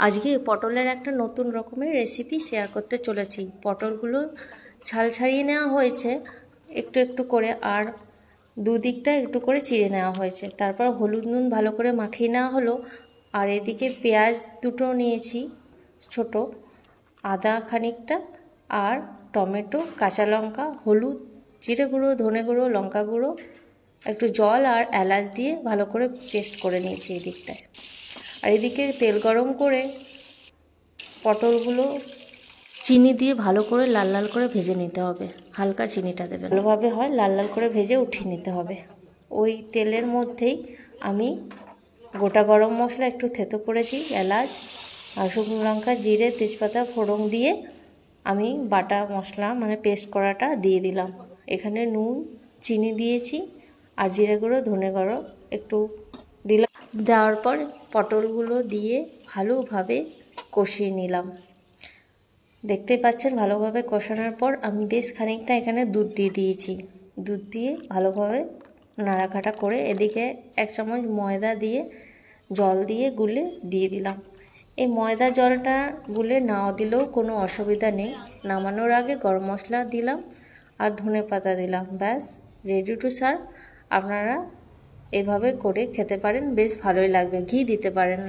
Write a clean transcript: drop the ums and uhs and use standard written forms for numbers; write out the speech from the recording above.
আজকে পটলের একটা নতুন রকমের রেসিপি শেয়ার করতে চলেছি। পটলগুলো ছাল ছাড়িয়ে নেওয়া হয়েছে একটু একটু করে, আর দুদিকটা একটু করে চিড়ে নেওয়া হয়েছে। তারপর হলুদ নুন ভালো করে মাখিয়ে নেওয়া হলো। আর এদিকে পেঁয়াজ দুটো নিয়েছি ছোট, আদা খানিকটা, আর টমেটো, কাঁচা লঙ্কা, হলুদ, জিরে গুঁড়ো, ধনে গুঁড়ো, লঙ্কা গুঁড়ো, একটু জল আর এলাচ দিয়ে ভালো করে পেস্ট করে নিয়েছি এই দিকটায়। আর এদিকে তেল গরম করে পটলগুলো চিনি দিয়ে ভালো করে লাল লাল করে ভেজে নিতে হবে। হালকা চিনিটা দেবে, ভালোভাবে হয় লাল লাল করে ভেজে উঠিয়ে নিতে হবে। ওই তেলের মধ্যেই আমি গোটা গরম মশলা একটু থেতো করেছি, এলাচ আর শুকনো লঙ্কা, জিরে, তেজপাতা ফোড়ন দিয়ে আমি বাটা মশলা মানে পেস্ট করাটা দিয়ে দিলাম। এখানে নুন, চিনি দিয়েছি আর জিরে গুঁড়ো, ধনে গুঁড়ো একটু দিলাম। দেওয়ার পর পটলগুলো দিয়ে ভালোভাবে কষিয়ে নিলাম। দেখতে পাচ্ছেন ভালোভাবে কষানোর পর আমি বেশ খানিকটা এখানে দুধ দিয়ে দিয়েছি। দুধ দিয়ে ভালোভাবে নাড়াঘাটা করে এদিকে 1 চামচ ময়দা দিয়ে জল দিয়ে গুলে দিয়ে দিলাম। এই ময়দা জলটা গুলে নাও দিলেও কোনো অসুবিধা নেই। নামানোর আগে গরম মশলা দিলাম আর ধনে পাতা দিলাম, ব্যাস রেডি টু সার্ভ। আপনারা এভাবে করে খেতে পারেন, বেশ ভালোই লাগবে। ঘি দিতে পারেন।